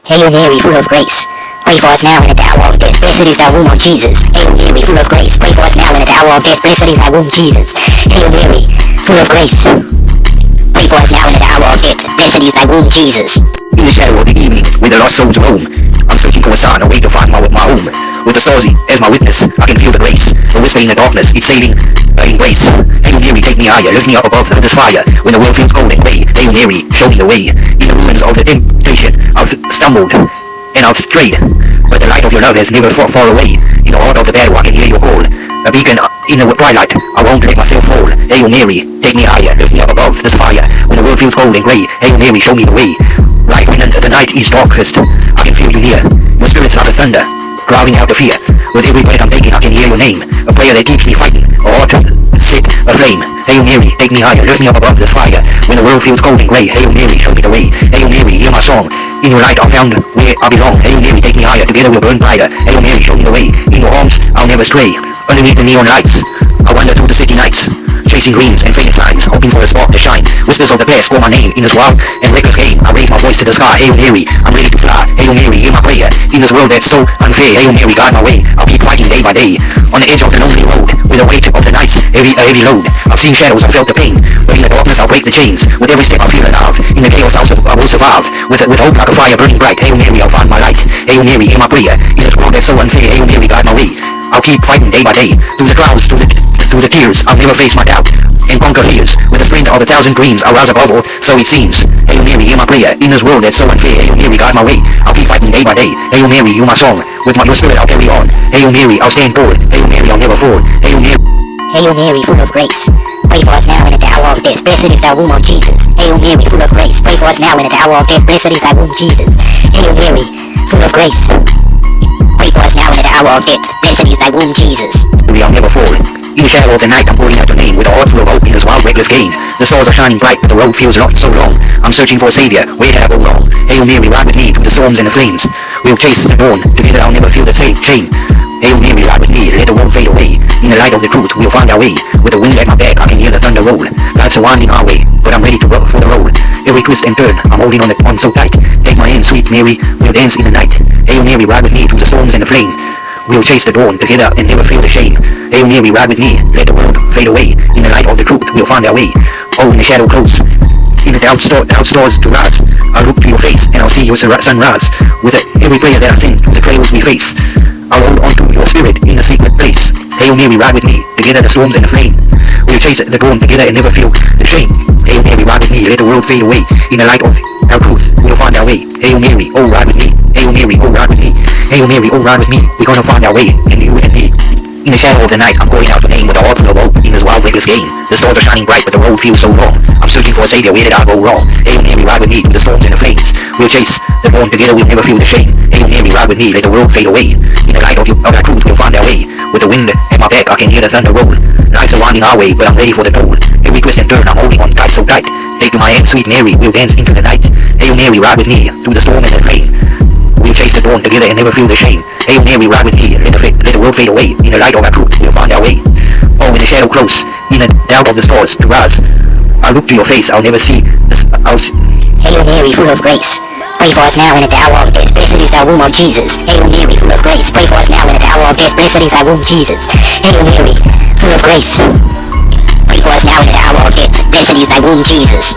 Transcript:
Hail Mary, full of grace, pray for us now in the hour of death. Blessed is the womb of Jesus. Hail Mary, full of grace, pray for us now in the hour of death. Blessed is the womb, Jesus. Hail Mary, full of grace, pray for us now in the hour of death. Blessed is thy womb, Jesus. In the shadow of the evening, with the lost soul to roam, I'm searching for a sign, a way to find my home. With the stars as my witness, I can feel the grace, a whisper in the darkness, it's saving embrace. Hail Mary, take me higher, lift me up above this fire. When the world feels cold and grey, Hail Mary, show me the way. In the ruins of the temptation, I've stumbled and I've strayed, but the light of your love has never far away. In the heart of the battle, I can hear your call, a beacon in the twilight, I won't let myself fall. Hail Mary, take me higher, lift me up above this fire. When the world feels cold and grey, Hail Mary, show me the way. Right when the night is darkest, I can feel you near. Your spirit's like a thunder, driving out the fear. With every breath I'm taking, I can hear your name, a prayer that keeps me fighting, a heart set aflame. Hail Mary, take me higher, lift me up above this fire. When the world feels cold and grey, Hail Mary, show me the way. Hail Mary, hear my song, in your light I found where I belong. Hail Mary, take me higher, together we'll burn brighter. Hail Mary, show me the way, in your arms I'll never stray. Underneath the neon lights, I wander through the city nights, chasing dreams and fading signs, hoping for a spark to shine. Whispers of the past call my name in this wild and reckless game. I raise my voice to the sky. Hail Mary, I'm ready to fly. Hail Mary, hear my prayer in this world that's so unfair. Hail Mary, guide my way, I'll keep fighting day by day. On the edge of the lonely road, with the weight of the night's heavy load, I've seen shadows, I've felt the pain, but in the darkness I'll break the chains. With every step I feel alive, in the chaos I will survive. With hope like a fire burning bright. Hail Mary, I'll find my light. Hail Mary, hear my prayer in this world that's so unfair. Hail Mary, guide my way, I'll keep fighting day by day. Through the trials, through the tears, I'll never face my doubt and conquer fears. With the strength of 1,000 dreams, I'll rise above all, so it seems. Hail Mary, hear my prayer in this world that's so unfair. Hail Mary, guide my way, I'll keep fighting day by day. Hail Mary, you my song, with your spirit I'll carry on. Hail Mary, I'll stand tall. Hail Mary, I'll never fall. Hail Mary. Hail Mary, full of grace, pray for us now in the hour of death. Blessed is the womb of Jesus. Hail Mary, full of grace, pray for us now in the hour of death. Blessed is thy womb, Jesus. Hail Mary, full of grace, pray for us now in the hour of death. Blessed is thy womb, Jesus. I'll never fall. In the shadow of the night, I'm calling out your name, with a heart full of hope in this wild, reckless game. The stars are shining bright, but the road feels so long. I'm searching for a savior, where did I go wrong? Hail Mary, ride with me through the storms and the flames. We'll chase the dawn, together I'll never feel the shame. Hail Mary, ride with me, let the world fade away. In the light of the truth, we'll find our way. With the wind at my back, I can hear the thunder roll. Life's a winding our way, but I'm ready to roll for the roll. Every twist and turn, I'm holding on so tight. Take my hand, sweet Mary, we'll dance in the night. Hail Mary, ride with me through the storms and the flame. We'll chase the dawn together and never feel the shame. Hail Mary, ride with me, let the world fade away. In the light of the truth, we'll find our way. Oh, in the shadow close, in the doubt stars to rise, I'll look to your face and I'll see your sunrise. With every prayer that I sing, through the trails we face, I'll hold on to your spirit in the secret place. Hail Mary, ride with me, together the storms and the flame. We'll chase the dawn together and never feel the shame. Hail Mary, ride with me, let the world fade away. In the light of our truth, we'll find our way. Hail Mary, oh ride with me. Hail Mary, oh ride with me. Hail Mary, oh ride with me. We're gonna find our way, and you and me. In the shadow of the night, I'm calling out your name with a heart full of hope in this wild, reckless game. The stars are shining bright, but the road feels so long. I'm searching for a savior, where did I go wrong? Hail Mary, ride with me through the storms and the flames. We'll chase the dawn together, we'll never feel the shame. Hail Mary, ride with me, let the world fade away. In the light of our truth, we'll find our way. With the wind at my back, I can hear the thunder roll. Life's a winding our way, but I'm ready for the toll. Every twist and turn, I'm holding on tight, so tight. Take to my hand, sweet Mary, we'll dance into the night. Hail Mary, ride with me through the storm and the flame. We'll chase the dawn together and never feel the shame. Hail Mary, ride with me, let the world fade away. In the light of our truth, we'll find our way. Oh, in the shadow close, in the doubt of the stars to rise, I'll look to your face, I'll never see this. Hail Mary, full of grace, pray for us now in the hour of death. Blessed is the womb of Jesus. Hail Mary, full of grace, pray for us now in the hour of death. Blessed is thy womb, Jesus. Hail Mary, full of grace, pray for us now in the hour of death. Blessed is thy womb, Jesus.